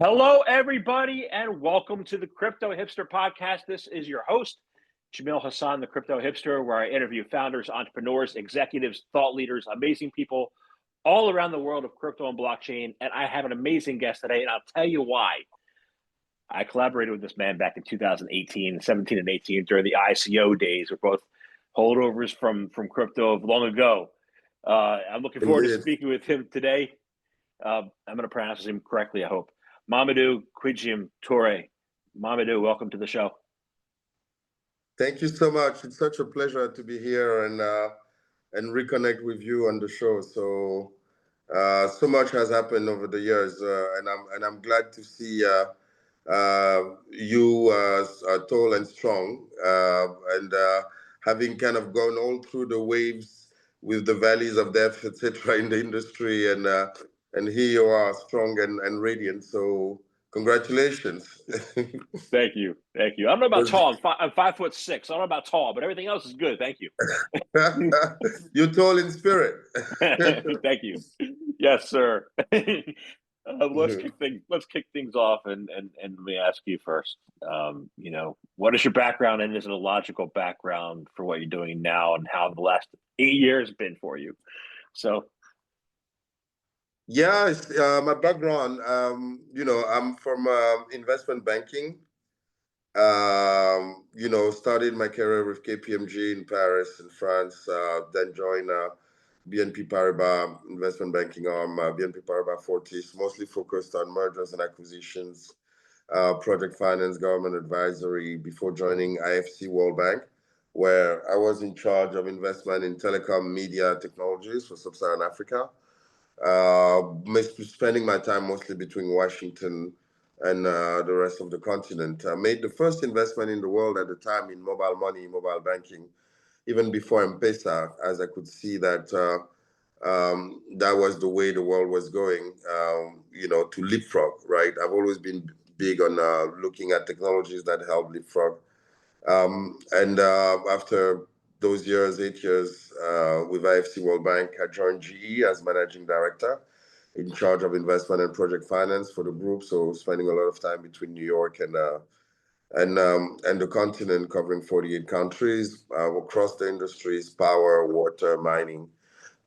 Hello, everybody, and welcome to the Crypto Hipster Podcast. This is your host, Jamil Hassan, the Crypto Hipster, where I interview founders, entrepreneurs, executives, thought leaders, amazing people all around the world of crypto and blockchain. And I have an amazing guest today, and I'll tell you why. I collaborated with this man back in 2018, 17, and 18 during the ICO days. We're both holdovers from crypto of long ago. I'm looking forward to speaking with him today. I'm going to pronounce his name correctly, I hope. Mamadou Kwidjim Toure. Mamadou, welcome to the show. Thank you so much. It's such a pleasure to be here and reconnect with you on the show. So so much has happened over the years, and I'm glad to see you tall and strong, and having kind of gone all through the waves with the valleys of death, etc., in the industry, and here you are, strong and radiant. So congratulations. Thank you. I don't know about tall. I'm 5'6". I don't know about tall, but everything else is good. Thank you. You're tall in spirit. Thank you. Yes, sir. Let's kick things off, and let me ask you first. What is your background, and is it a logical background for what you're doing now, and how the last 8 years have been for you? So. Yeah, my background, I'm from investment banking. Started my career with KPMG in Paris in France, then joined BNP Paribas investment banking arm, BNP Paribas Fortis, mostly focused on mergers and acquisitions, project finance, government advisory, before joining IFC World Bank, where I was in charge of investment in telecom, media, technologies for Sub-Saharan Africa. Spending my time mostly between Washington and the rest of the continent. I made the first investment in the world at the time in mobile money, mobile banking, even before M-Pesa, as I could see that that was the way the world was going, to leapfrog, right? I've always been big on looking at technologies that help leapfrog. And after those years, 8 years with IFC World Bank, I joined GE as managing director in charge of investment and project finance for the group. So spending a lot of time between New York and the continent, covering 48 countries across the industries: power, water, mining,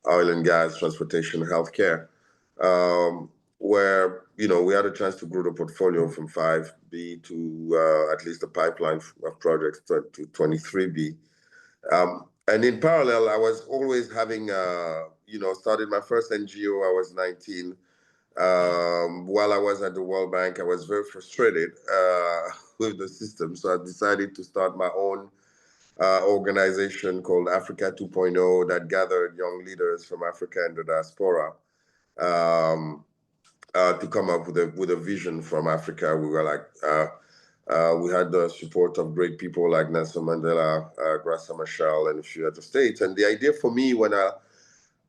oil and gas, transportation, healthcare. Where we had a chance to grow the portfolio from 5B to at least a pipeline of projects to 23B. And in parallel, I was always having, started my first NGO. I was 19. While I was at the World Bank, I was very frustrated with the system. So I decided to start my own organization called Africa 2.0 that gathered young leaders from Africa and the diaspora to come up with a vision from Africa. We were we had the support of great people like Nelson Mandela, Graça Machel, and a few other states. And the idea for me when I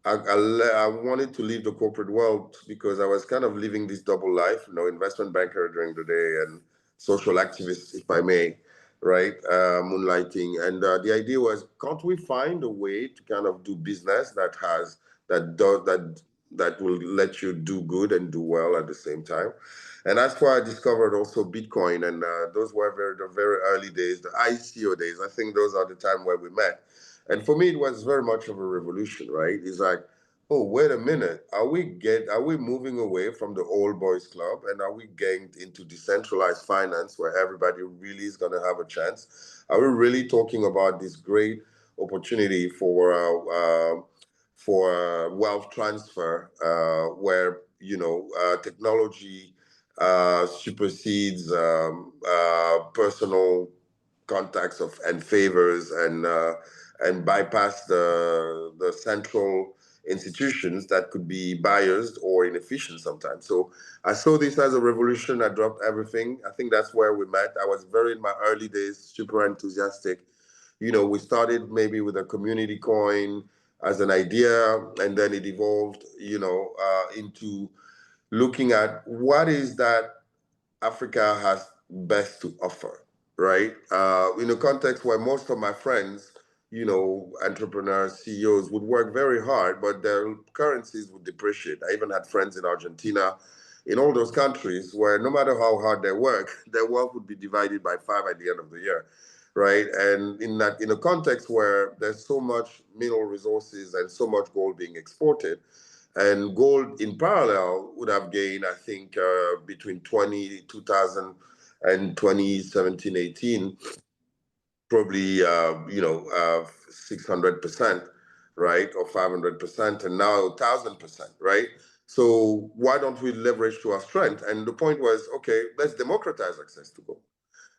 wanted to leave the corporate world, because I was kind of living this double life, investment banker during the day and social activist, if I may, right? Moonlighting. And the idea was, can't we find a way to kind of do business that will let you do good and do well at the same time? And that's why I discovered also Bitcoin. And those were the very early days, the ICO days. I think those are the time where we met. And for me, it was very much of a revolution, right? It's like, oh, wait a minute. Are we moving away from the old boys club, and are we getting into decentralized finance where everybody really is going to have a chance? Are we really talking about this great opportunity for wealth transfer, where technology supersedes personal contacts and favors and bypass the central institutions that could be biased or inefficient sometimes. So I saw this as a revolution. I dropped everything. I think that's where we met. I was very, in my early days, super enthusiastic. We started maybe with a community coin as an idea, and then it evolved, into looking at what is that Africa has best to offer, right? In a context where most of my friends, entrepreneurs, CEOs would work very hard, but their currencies would depreciate. I even had friends in Argentina, in all those countries where no matter how hard they work, their wealth would be divided by 5 at the end of the year, right? And in a context where there's so much mineral resources and so much gold being exported, and gold in parallel would have gained, I think, between 2000 and 2017, 18, probably 600%, right, or 500%, and now 1,000%, right? So why don't we leverage to our strength? And the point was, okay, let's democratize access to gold,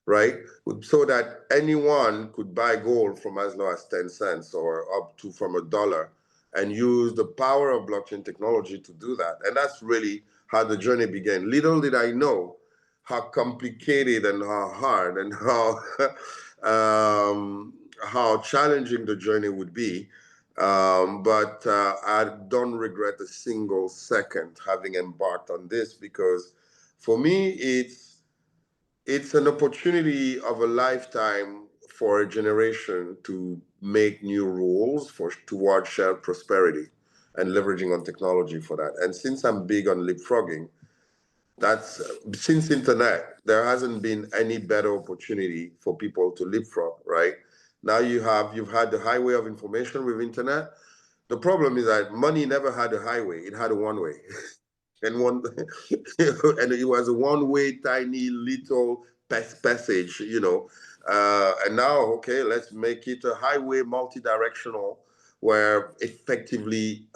right? So that anyone could buy gold from as low as 10 cents or up to from $1 and use the power of blockchain technology to do that. And that's really how the journey began. Little did I know how complicated and how hard and how challenging the journey would be. But I don't regret a single second having embarked on this, because for me, it's an opportunity of a lifetime for a generation to make new rules towards shared prosperity and leveraging on technology for that. And since I'm big on leapfrogging, that's since internet, there hasn't been any better opportunity for people to leapfrog, right? Now you've had the highway of information with internet. The problem is that money never had a highway; it had a one-way, and and it was a one-way, tiny little passage, And now, okay, let's make it a highway, multi-directional, where effectively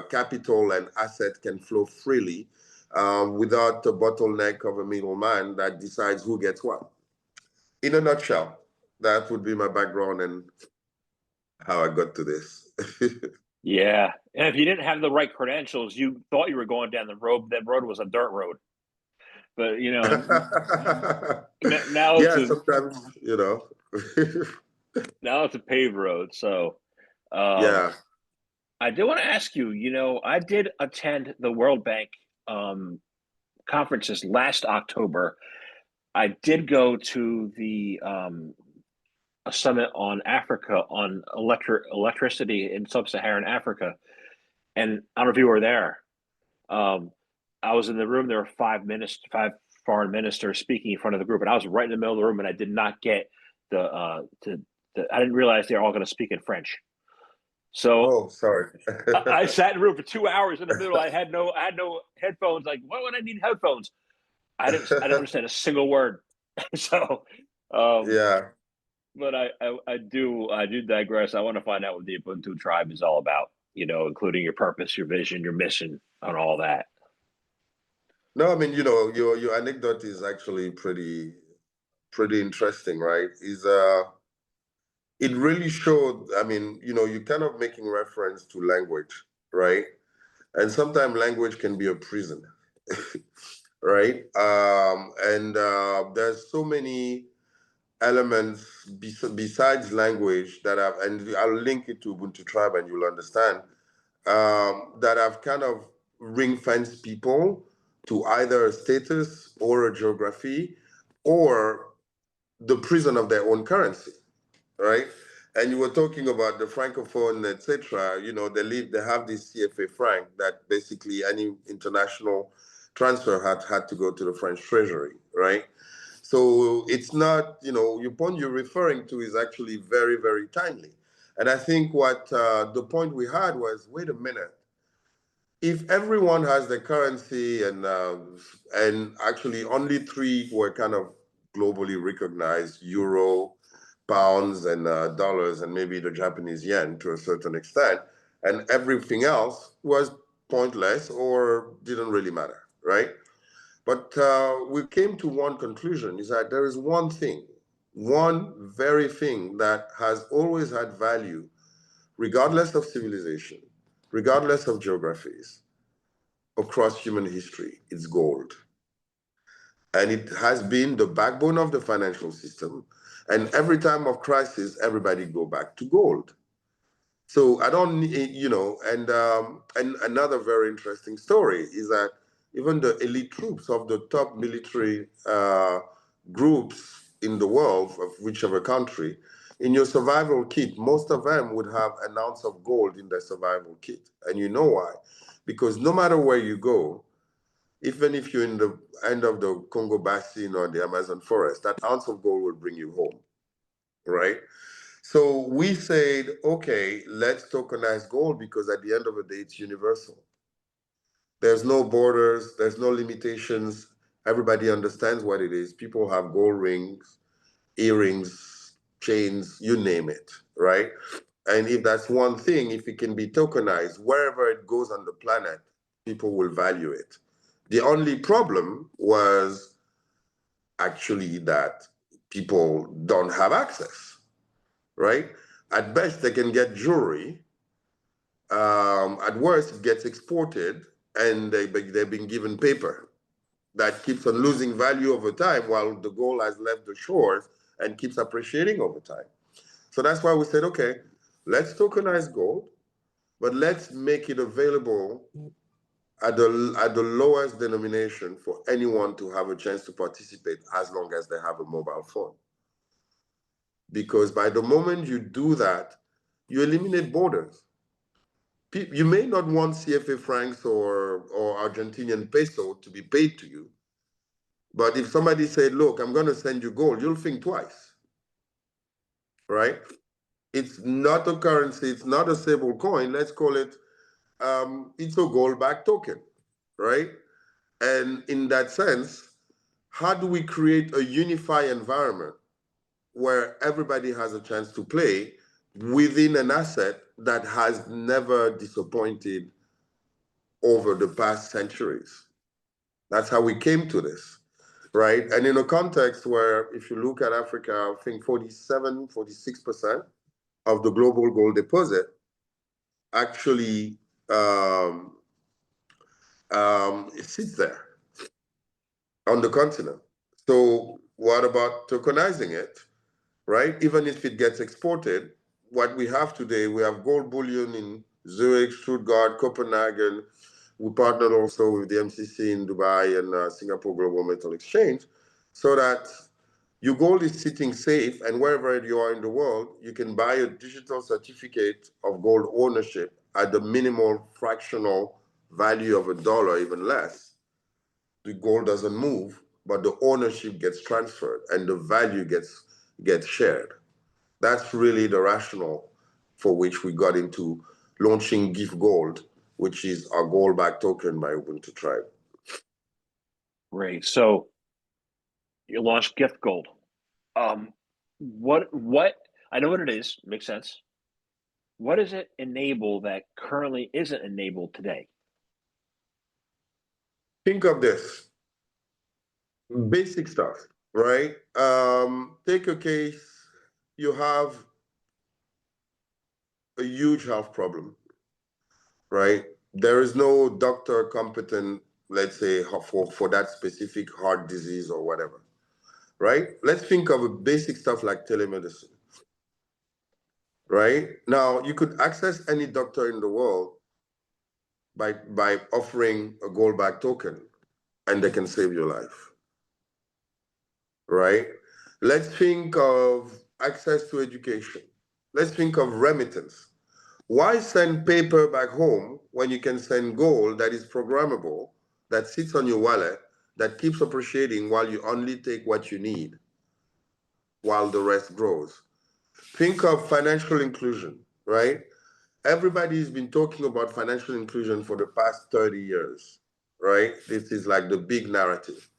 capital and asset can flow freely without the bottleneck of a middleman that decides who gets what. In a nutshell, that would be my background and how I got to this. Yeah. And if you didn't have the right credentials, you thought you were going down the road. That road was a dirt road. But, now it's Yeah, sometimes, now it's a paved road. So, Yeah. I do want to ask you, I did attend the World Bank conferences last October. I did go to the a summit on Africa on electricity in sub-Saharan Africa, and I don't know if you were there. I was in the room. There were five foreign ministers speaking in front of the group, and I was right in the middle of the room, and I did not get I didn't realize they were all going to speak in French. So Oh, sorry. I sat in the room for 2 hours in the middle. I had no headphones. Like, why would I need headphones? I didn't understand a single word. So, Yeah. but I do digress. I want to find out what the Ubuntu tribe is all about. Including your purpose, your vision, your mission, and all that. No, I mean, your anecdote is actually pretty interesting, right? It really showed, I mean, you're kind of making reference to language, right? And sometimes language can be a prison, right? And there's so many elements besides language that and I'll link it to Ubuntu Tribe and you'll understand, that have kind of ring-fenced people to either a status or a geography or the prison of their own currency, right? And you were talking about the francophone, etc. They have this CFA franc that basically any international transfer had to go to the French Treasury, right? So it's not, your point you're referring to is actually very, very timely. And I think what the point we had was, wait a minute, if everyone has the currency and actually only three were kind of globally recognized, euro, pounds, and dollars, and maybe the Japanese yen to a certain extent, and everything else was pointless or didn't really matter, right? But we came to one conclusion, is that there is one thing, one very thing that has always had value, regardless of civilization, regardless of geographies, across human history. It's gold. And it has been the backbone of the financial system. And every time of crisis, everybody go back to gold. So I don't, and another very interesting story is that even the elite troops of the top military groups in the world of whichever country, in your survival kit, most of them would have an ounce of gold in their survival kit. And you know why? Because no matter where you go, even if you're in the end of the Congo Basin or the Amazon forest, that ounce of gold will bring you home, right? So we said, okay, let's tokenize gold because at the end of the day, it's universal. There's no borders, there's no limitations. Everybody understands what it is. People have gold rings, earrings, chains, you name it, right? And if that's one thing, if it can be tokenized, wherever it goes on the planet, people will value it. The only problem was actually that people don't have access, right? At best, they can get jewelry. At worst, it gets exported and they've been given paper that keeps on losing value over time while the gold has left the shores and keeps appreciating over time. So that's why we said, okay, let's tokenize gold, but let's make it available at the lowest denomination for anyone to have a chance to participate as long as they have a mobile phone. Because by the moment you do that, you eliminate borders. You may not want CFA francs or Argentinian peso to be paid to you, but if somebody said, look, I'm going to send you gold, you'll think twice, right? It's not a currency, it's not a stable coin, let's call it, it's a gold-backed token, right? And in that sense, how do we create a unified environment where everybody has a chance to play within an asset that has never disappointed over the past centuries? That's how we came to this, right? And in a context where, if you look at Africa, I think 47, 46% of the global gold deposit actually it sits there on the continent. So what about tokenizing it, right? Even if it gets exported, what we have today, we have gold bullion in Zurich, Stuttgart, Copenhagen. We partnered also with the MCC in Dubai and Singapore Global Metal Exchange, so that your gold is sitting safe, and wherever you are in the world, you can buy a digital certificate of gold ownership at the minimal fractional value of $1, even less. The gold doesn't move, but the ownership gets transferred and the value gets shared. That's really the rationale for which we got into launching Gift Gold, which is our gold-backed token by Ubuntu Tribe. Great. So you launched Gift Gold. What I know what it is, makes sense. What does it enable that currently isn't enabled today? Think of this. Basic stuff, right? Take a case, you have a huge health problem, right? There is no doctor competent, let's say, for that specific heart disease or whatever, right? Let's think of a basic stuff like telemedicine, right? Now, you could access any doctor in the world by offering a gold-backed token, and they can save your life, right? Let's think of access to education. Let's think of remittance. Why send paper back home when you can send gold that is programmable, that sits on your wallet, that keeps appreciating while you only take what you need, while the rest grows? Think of financial inclusion, right? Everybody's been talking about financial inclusion for the past 30 years, right? This is like the big narrative.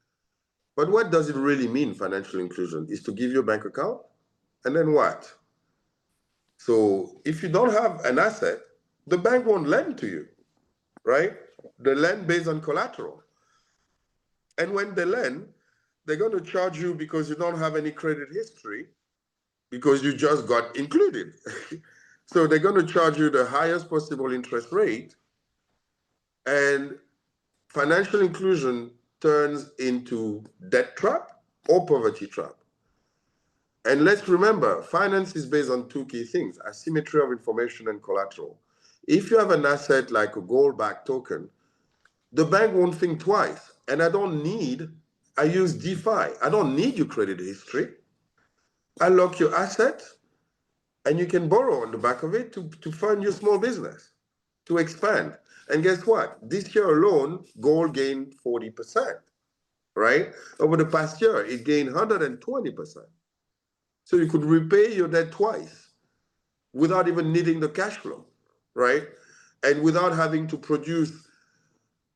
But what does it really mean, financial inclusion? Is to give you a bank account? And then what? So if you don't have an asset, the bank won't lend to you, right? They lend based on collateral. And when they lend, they're going to charge you because you don't have any credit history, because you just got included. So they're going to charge you the highest possible interest rate. And financial inclusion turns into debt trap or poverty trap. And let's remember, finance is based on two key things: asymmetry of information and collateral. If you have an asset like a gold-backed token, the bank won't think twice. And I use DeFi. I don't need your credit history. I lock your asset, and you can borrow on the back of it to fund your small business, to expand. And guess what? This year alone, gold gained 40%, right? Over the past year, it gained 120%. So you could repay your debt twice without even needing the cash flow, right? And without having to produce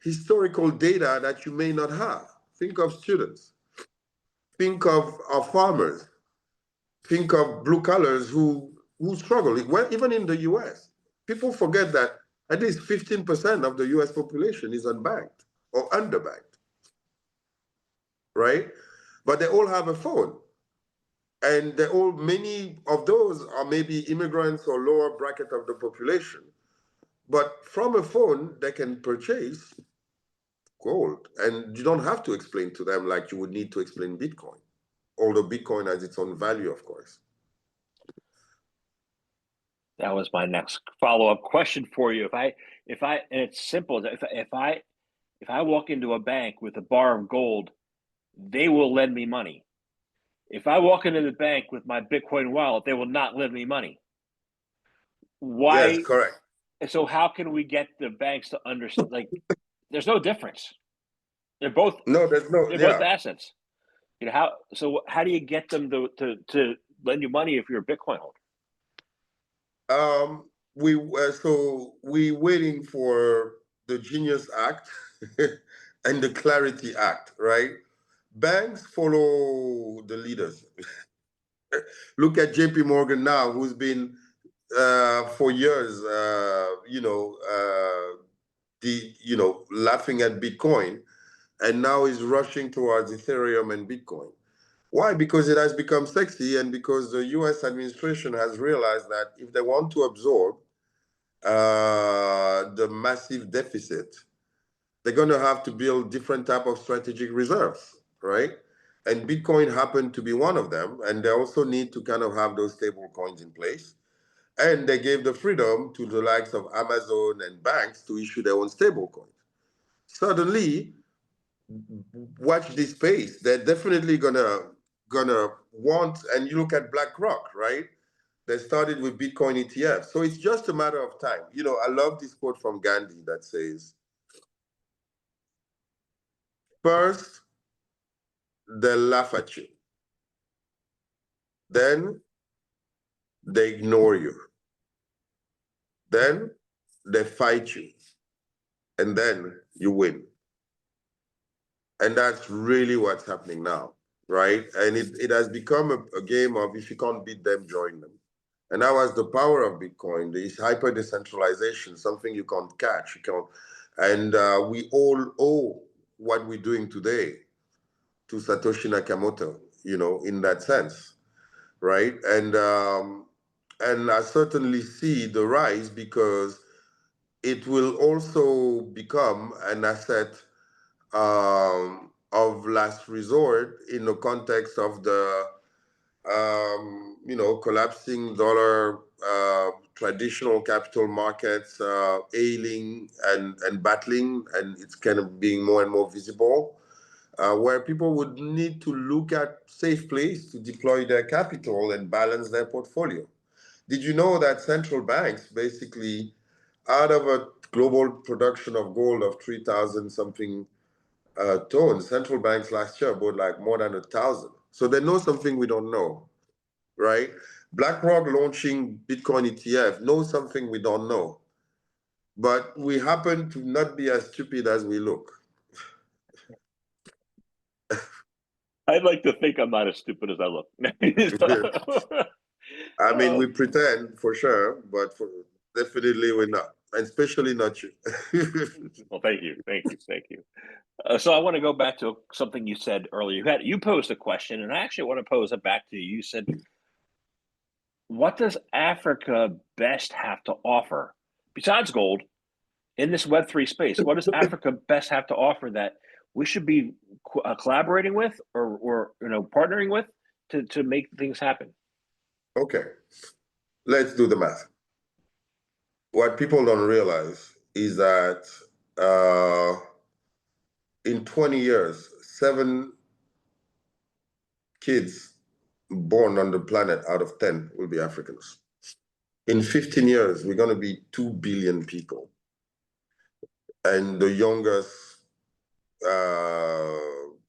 historical data that you may not have. Think of students, think of farmers, think of blue collars who struggle. Well, even in the US, people forget that at least 15% of the US population is unbanked or underbanked, right? But they all have a phone. And many of those are maybe immigrants or lower bracket of the population. But from a phone, they can purchase gold. And you don't have to explain to them like you would need to explain Bitcoin, although Bitcoin has its own value, of course. That was my next follow-up question for you. And it's simple. If I walk into a bank with a bar of gold, they will lend me money. If I walk into the bank with my Bitcoin wallet, they will not lend me money. Why? Yes, correct. So how can we get the banks to understand? Like, there's no difference. They're both both assets. How do you get them to lend you money if you're a Bitcoin holder? We waiting for the Genius Act and the Clarity Act, right? Banks follow the leaders. Look at JP Morgan now, who's been for years, laughing at Bitcoin, and now is rushing towards Ethereum and Bitcoin. Why? Because it has become sexy, and because the US administration has realized that if they want to absorb the massive deficit, they're going to have to build different type of strategic reserves, right? And Bitcoin happened to be one of them, and they also need to kind of have those stable coins in place. And they gave the freedom to the likes of Amazon and banks to issue their own stable coins. Suddenly, watch this space. They're definitely gonna want, and you look at BlackRock, right? They started with Bitcoin ETF. So it's just a matter of time. I love this quote from Gandhi that says, first, they laugh at you. Then they ignore you. Then they fight you. And then you win. And that's really what's happening now, right? And it has become a game of if you can't beat them, join them. And that was the power of Bitcoin, this hyper decentralization, something you can't catch. And we all owe what we're doing today to Satoshi Nakamoto, in that sense, right? And I certainly see the rise because it will also become an asset of last resort in the context of the collapsing dollar, traditional capital markets ailing and battling, and it's kind of being more and more visible, where people would need to look at safe place to deploy their capital and balance their portfolio. Did you know that central banks basically, out of a global production of gold of 3,000 something tons, central banks last year bought like more than 1,000. So they know something we don't know, right? BlackRock launching Bitcoin ETF knows something we don't know. But we happen to not be as stupid as we look. I'd like to think I'm not as stupid as I look. I mean, we pretend for sure, but definitely we're not, and especially not you. Well, thank you. So I want to go back to something you said earlier. You posed a question, and I actually want to pose it back to you. You said, what does Africa best have to offer besides gold in this Web3 space? What does Africa best have to offer that we should be collaborating with or partnering with to make things happen? Okay, let's do the math. What people don't realize is that in 20 years, 7 kids born on the planet out of 10 will be Africans. In 15 years, we're going to be 2 billion people. and the youngest,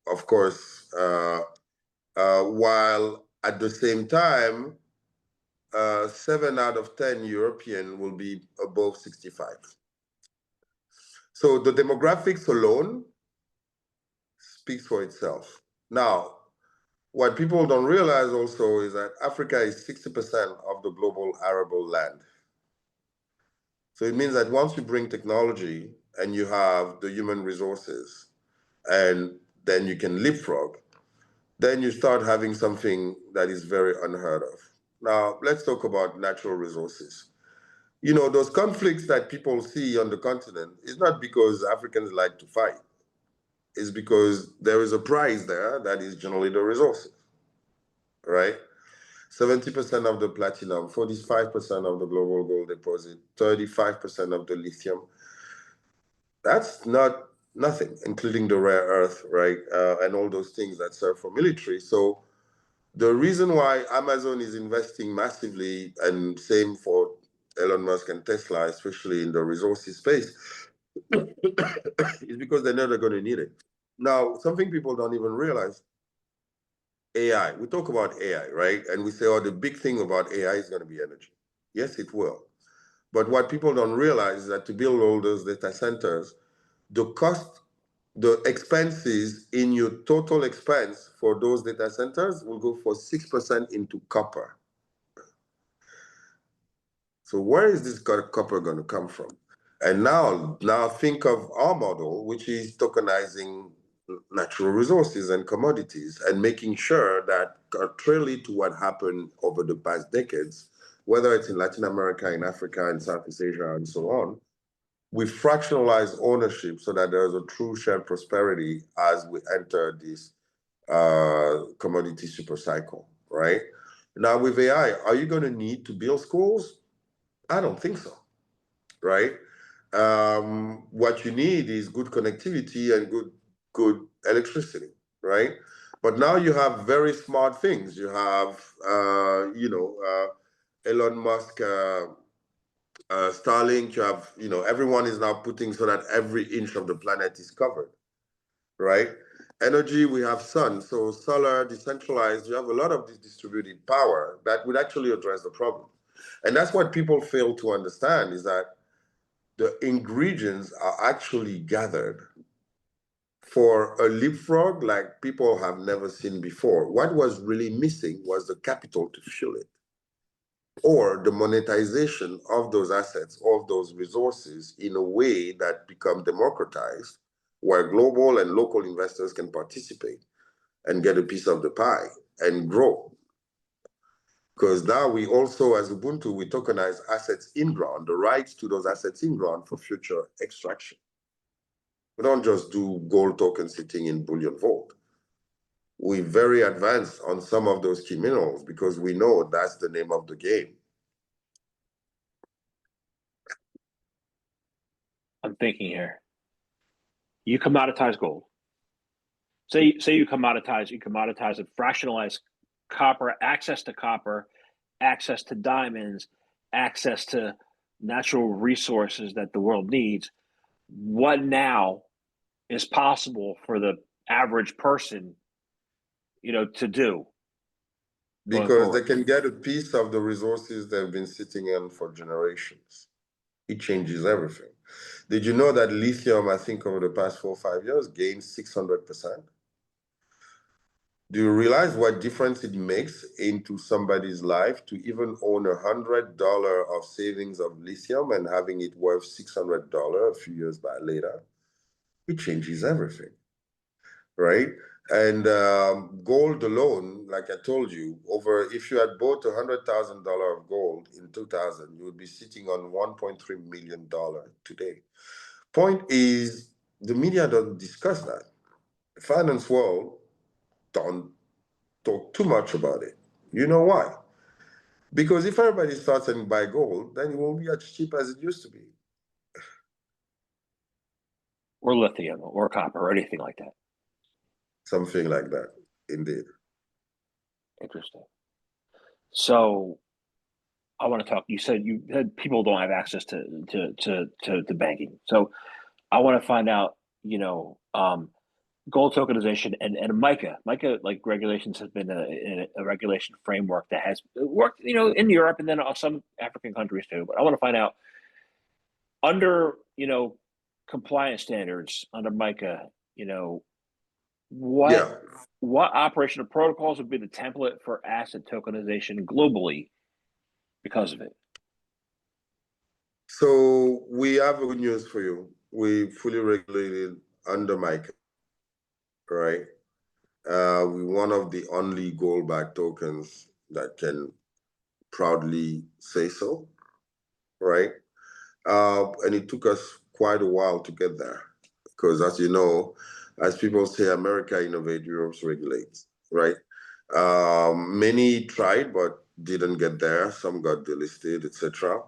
of course, while at the same time, 7 out of 10 European will be above 65. So the demographics alone speaks for itself. Now, what people don't realize also is that Africa is 60% of the global arable land. So it means that once you bring technology and you have the human resources, and then you can leapfrog, then you start having something that is very unheard of. Now, let's talk about natural resources. You know, those conflicts that people see on the continent is not because Africans like to fight. It's because there is a prize there that is generally the resources, right? 70% of the platinum, 45% of the global gold deposit, 35% of the lithium. That's not nothing, including the rare earth, right? And all those things that serve for military. So the reason why Amazon is investing massively, and same for Elon Musk and Tesla, especially in the resources space, is because they know they're going to need it. Now, something people don't even realize, AI. We talk about AI, right? And we say, oh, the big thing about AI is going to be energy. Yes, it will. But what people don't realize is that to build all those data centers, the cost, the expenses in your total expense for those data centers will go for 6% into copper. So where is this copper going to come from? And now think of our model, which is tokenizing natural resources and commodities and making sure that, contrarily to what happened over the past decades, whether it's in Latin America, in Africa, in Southeast Asia, and so on, we fractionalize ownership so that there's a true shared prosperity as we enter this commodity super cycle, right? Now with AI, are you going to need to build schools? I don't think so, right? What you need is good connectivity and good electricity, right? But now you have very smart things. You have, Elon Musk, Starlink. You have, everyone is now putting so that every inch of the planet is covered, right? Energy, we have sun, so solar, decentralized. You have a lot of this distributed power that would actually address the problem. And that's what people fail to understand, is that the ingredients are actually gathered for a leapfrog like people have never seen before. What was really missing was the capital to fuel it, or the monetization of those assets, of those resources in a way that become democratized, where global and local investors can participate and get a piece of the pie and grow. Because now we also, as Ubuntu, we tokenize assets in ground, the rights to those assets in ground for future extraction. We don't just do gold tokens sitting in bullion vault. We're very advanced on some of those key minerals because we know that's the name of the game. I'm thinking here. You commoditize gold. Say you commoditize and fractionalize copper, access to diamonds, access to natural resources that the world needs. What now is possible for the average person, to do? Because they can get a piece of the resources they've been sitting in for generations. It changes everything. Did you know that lithium, I think over the past 4 or 5 years, gained 600%? Do you realize what difference it makes into somebody's life to even own $100 of savings of lithium and having it worth $600 a few years back later? It changes everything, right? And gold alone, like I told you, if you had bought $100,000 of gold in 2000, you would be sitting on $1.3 million today. Point is, the media don't discuss that. The finance world don't talk too much about it. You know why? Because if everybody starts and buy gold, then it won't be as cheap as it used to be. Or lithium or copper or anything like that. Something like that, indeed. Interesting. So I want to talk. You said people don't have access to banking. So I want to find out, gold tokenization and MiCA. MiCA, like regulations, has been a regulation framework that has worked, in Europe and then some African countries too. But I want to find out under, compliance standards under MiCA, what Yeah. what operational protocols would be the template for asset tokenization globally because of it? So we have good news for you. We fully regulated under MiCA, right? We're one of the only gold-backed tokens that can proudly say so, right? And it took us quite a while to get there because, as you know, as people say, America innovates, Europe regulates, right? Many tried but didn't get there. Some got delisted, etc.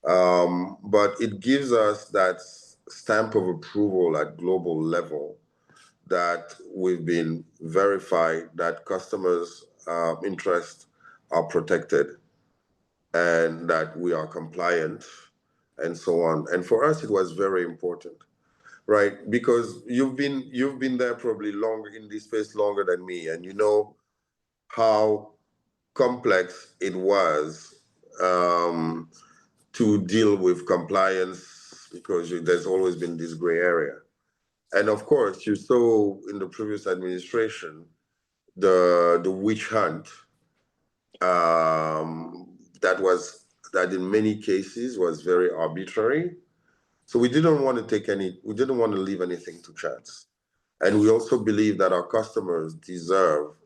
But it gives us that stamp of approval at global level that we've been verified that customers' interests are protected and that we are compliant and so on. And for us, it was very important, right? Because you've been there probably longer in this space longer than me, and you know how complex it was to deal with compliance because there's always been this gray area. And of course, you saw in the previous administration the witch hunt that in many cases was very arbitrary. So we didn't want to leave anything to chance. And we also believe that our customers deserve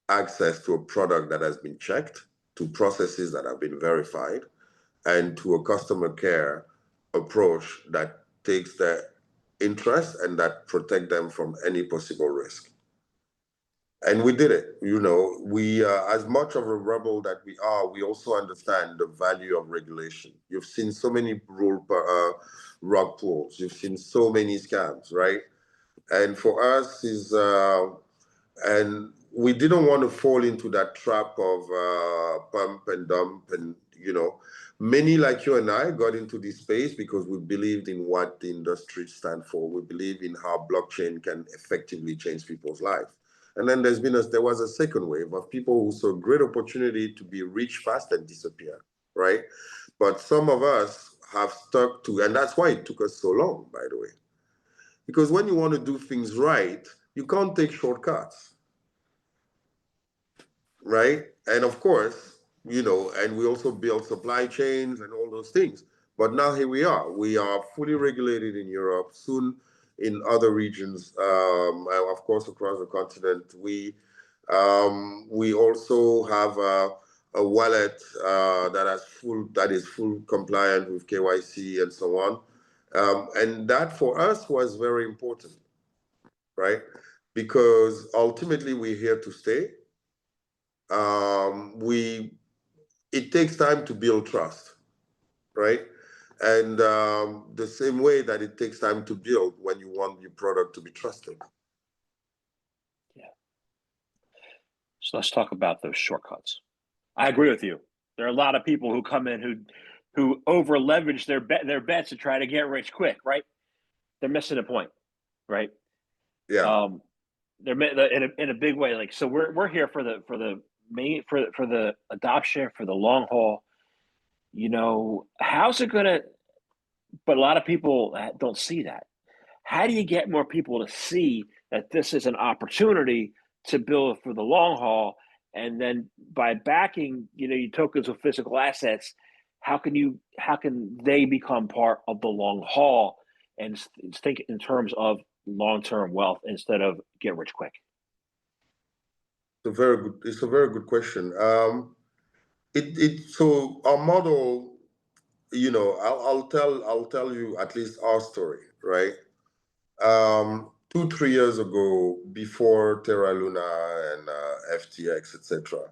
access to a product that has been checked, to processes that have been verified, and to a customer care approach that takes their interest and that protect them from any possible risk. And we did it. We as much of a rebel that we are, we also understand the value of regulation. You've seen so many rug pulls. You've seen so many scams, right? And for us and we didn't want to fall into that trap of pump and dump. And many like you and I got into this space because we believed in what the industry stands for. We believe in how blockchain can effectively change people's lives. And then there was a second wave of people who saw great opportunity to be rich fast and disappear, right? But some of us have stuck to, and that's why it took us so long, by the way. Because when you want to do things right, you can't take shortcuts, right? And of course, and we also build supply chains and all those things. But now here we are. We are fully regulated in Europe, soon in other regions, of course, across the continent. We also have a wallet that is full compliant with KYC and so on. And that for us was very important, right? Because ultimately we're here to stay. It takes time to build trust, right? And the same way that it takes time to build when you want your product to be trusted. Yeah. So let's talk about those shortcuts. I agree with you. There are a lot of people who come in who over leverage their bets to try to get rich quick, right? They're missing a point, right? Yeah. They're in a big way. Like, so we're here for the adoption, for the long haul. How's it gonna? But a lot of people don't see that. How do you get more people to see that this is an opportunity to build for the long haul? And then by backing, your tokens with physical assets, how can they become part of the long haul and think in terms of long-term wealth instead of get rich quick? It's a very good question. So our model, I'll tell you at least our story, right? 2-3 years ago, before Terra Luna and FTX, etc.,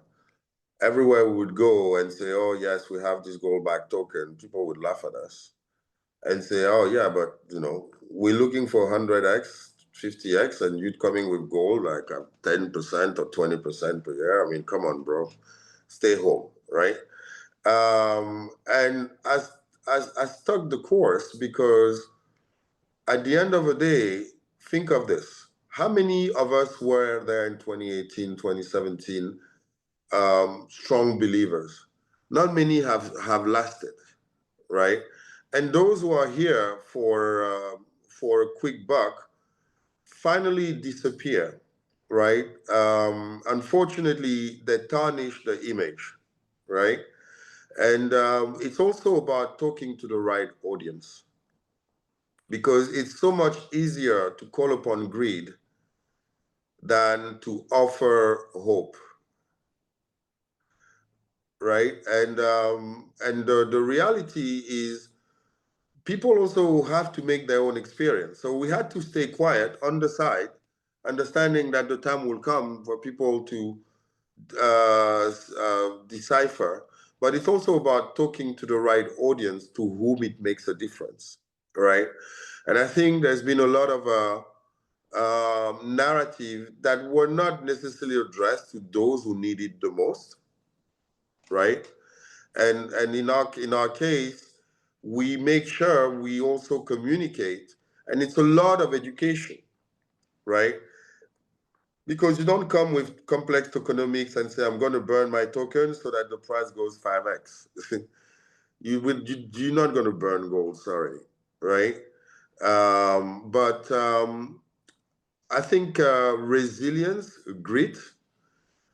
everywhere we would go and say, "Oh yes, we have this gold-backed token," people would laugh at us and say, "Oh yeah, but we're looking for 100x, 50x, and you're coming with gold like 10% or 20% per year. I mean, come on, bro, stay home, right?" And I stuck the course because at the end of the day, think of this. How many of us were there in 2018, 2017, strong believers? Not many have lasted, right? And those who are here for a quick buck finally disappear, right? Unfortunately, they tarnish the image, right? And it's also about talking to the right audience, because it's so much easier to call upon greed than to offer hope, right? And the reality is people also have to make their own experience. So we had to stay quiet on the side, understanding that the time will come for people to decipher. But it's also about talking to the right audience to whom it makes a difference, right? And I think there's been a lot of narrative that were not necessarily addressed to those who need it the most, right? And in our case, we make sure we also communicate, and it's a lot of education, right? Because you don't come with complex tokenomics and say, I'm going to burn my token so that the price goes 5x. You're not going to burn gold, sorry, right? But I think resilience, grit,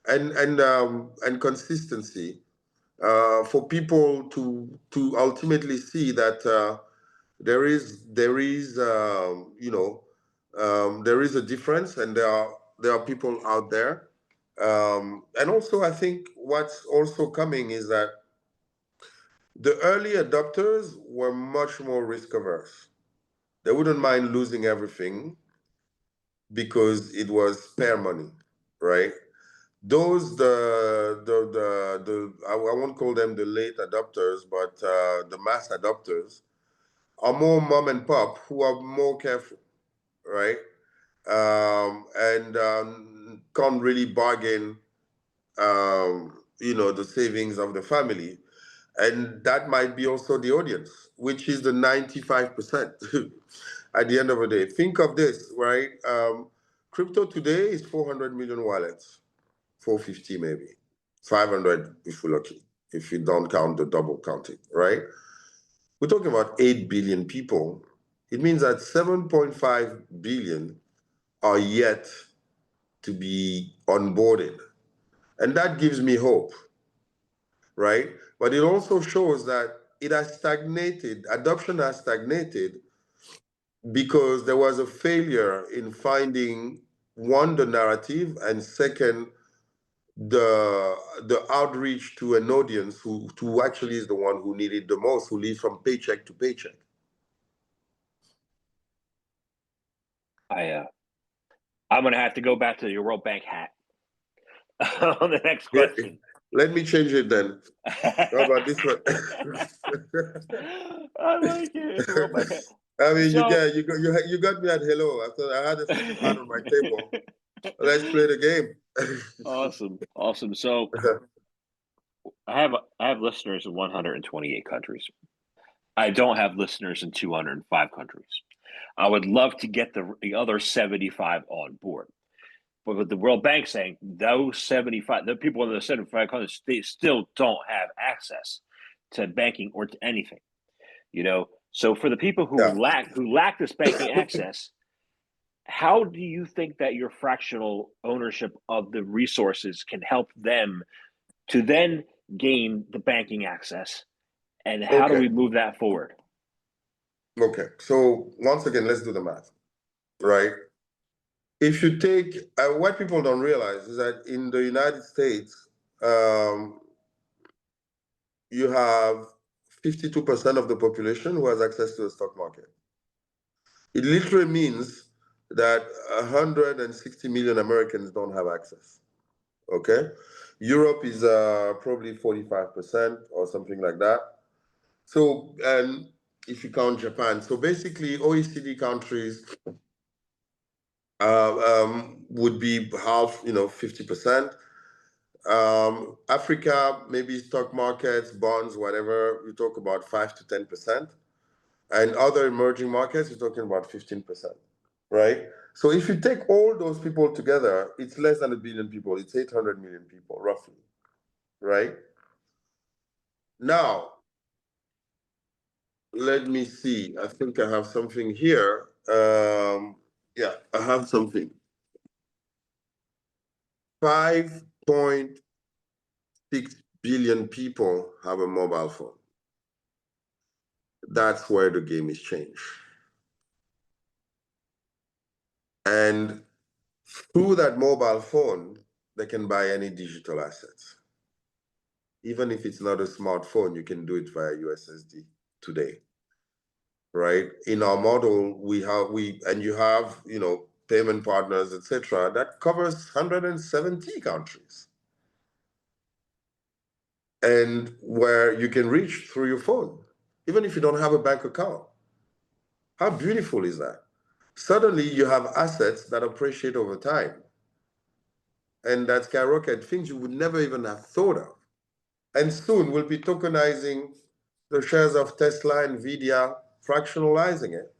and consistency for people to ultimately see that there is there is a difference, and there are people out there, and also I think what's also coming is that the early adopters were much more risk averse. They wouldn't mind losing everything because it was spare money, right? Those I won't call them the late adopters, but the mass adopters are more mom and pop who are more careful, right? And can't really bargain, the savings of the family. And that might be also the audience, which is the 95% at the end of the day. Think of this, right? Crypto today is 400 million wallets, 450 maybe, 500 if you're lucky, if you don't count the double counting, right? We're talking about 8 billion people. It means that 7.5 billion are yet to be onboarded. And that gives me hope, right? But it also shows that it has stagnated, adoption has stagnated because there was a failure in finding, one, the narrative, and second, the outreach to an audience who actually is the one who needed the most, who lives from paycheck to paycheck. I'm going to have to go back to your World Bank hat on the next question. Let me change it then. How about this one? I like it. World Bank hat. I mean, you got me at hello. I thought I had a second hand on my table. Let's play the game. Awesome. So I have listeners in 128 countries. I don't have listeners in 205 countries. I would love to get the other 75 on board. But with the World Bank saying those 75, the people in the 75 countries, they still don't have access to banking or to anything. So for the people who lack this banking access, how do you think that your fractional ownership of the resources can help them to then gain the banking access? And how do we move that forward? Okay, so once again, let's do the math, right? If you take, what people don't realize is that in the United States, you have 52% of the population who has access to the stock market. It literally means that 160 million Americans don't have access, okay? Europe is probably 45% or something like that. So, and if you count Japan, so basically OECD countries would be half, 50%. Africa, maybe stock markets, bonds, whatever, we talk about 5 to 10%. And other emerging markets, you're talking about 15%, right? So if you take all those people together, it's less than 1 billion people. It's 800 million people, roughly, right? Now, let me see. I think I have something here. Yeah, I have something. 5.6 billion people have a mobile phone. That's where the game is changed. And through that mobile phone, they can buy any digital assets. Even if it's not a smartphone, you can do it via USSD today, right? In our model, you have, payment partners, etc. That covers 170 countries, and where you can reach through your phone, even if you don't have a bank account. How beautiful is that? Suddenly, you have assets that appreciate over time, and that skyrocket, things you would never even have thought of. And soon we'll be tokenizing the shares of Tesla, Nvidia, fractionalizing it.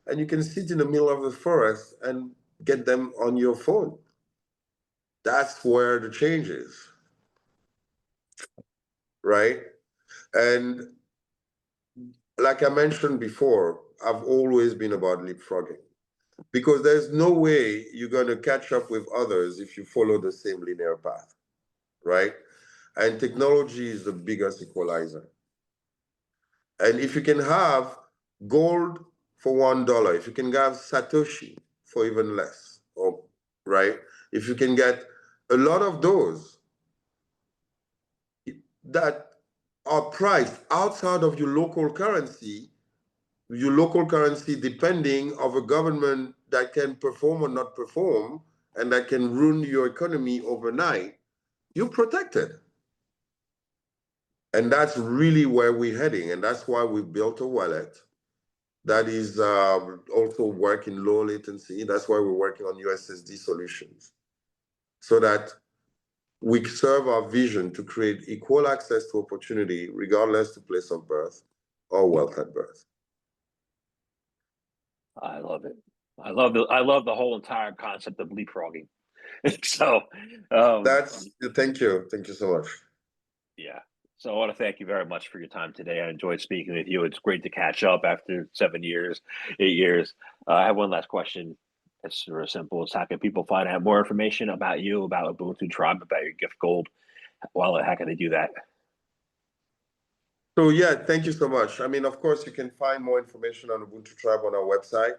And you can sit in the middle of the forest and get them on your phone. That's where the change is, right? And like I mentioned before, I've always been about leapfrogging, because there's no way you're going to catch up with others if you follow the same linear path, right? And technology is the biggest equalizer. And if you can have gold for $1, if you can have Satoshi for even less, or right? If you can get a lot of those that are priced outside of your local currency depending of a government that can perform or not perform, and that can ruin your economy overnight, you're protected. And that's really where we're heading. And that's why we built a wallet that is also working low latency. That's why we're working on USSD solutions, so that we serve our vision to create equal access to opportunity, regardless to place of birth or wealth at birth. I love it. I love the whole entire concept of leapfrogging. So, Thank you so much. yeah. So I want to thank you very much for your time today. I enjoyed speaking with you. It's great to catch up after 7 years, 8 years. I have one last question. It's sort of simple. It's how can people find out more information about you, about Ubuntu Tribe, about your gift gold? Well, how can they do that? So yeah, thank you so much. I mean, of course, you can find more information on Ubuntu Tribe on our website,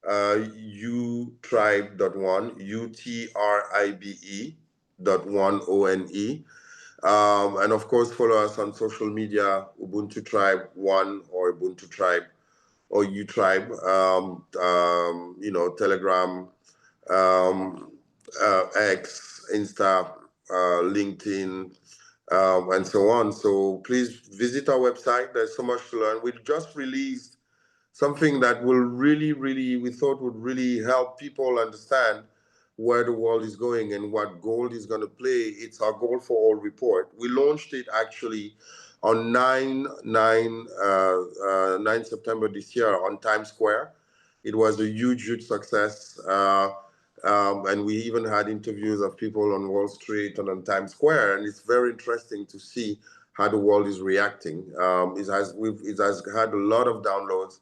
utribe.one, utribe.one. And of course, follow us on social media, Ubuntu Tribe One or Ubuntu Tribe or utribe, Telegram, X, Insta, LinkedIn, and so on. So please visit our website. There's so much to learn. We just released something that will we thought would really help people understand where the world is going and what gold is going to play. It's our Gold for All report. We launched it actually on 9 September this year on Times Square. It was a huge success. And we even had interviews of people on Wall Street and on Times Square. And it's very interesting to see how the world is reacting. It has had a lot of downloads.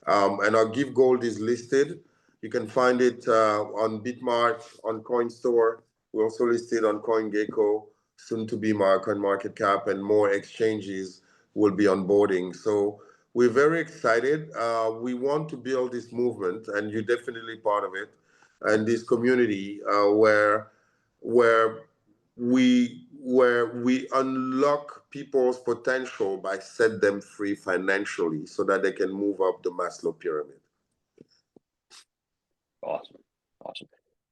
And our Give Gold is listed. You can find it on Bitmart, on CoinStore. We're also listed on CoinGecko, soon to be CoinMarketCap, and more exchanges will be onboarding. So we're very excited. We want to build this movement, and you're definitely part of it, and this community where we unlock people's potential by set them free financially so that they can move up the Maslow pyramid. Awesome.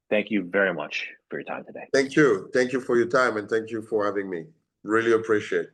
Thank you very much for your time today. Thank you for your time, and thank you for having me. Really appreciate it.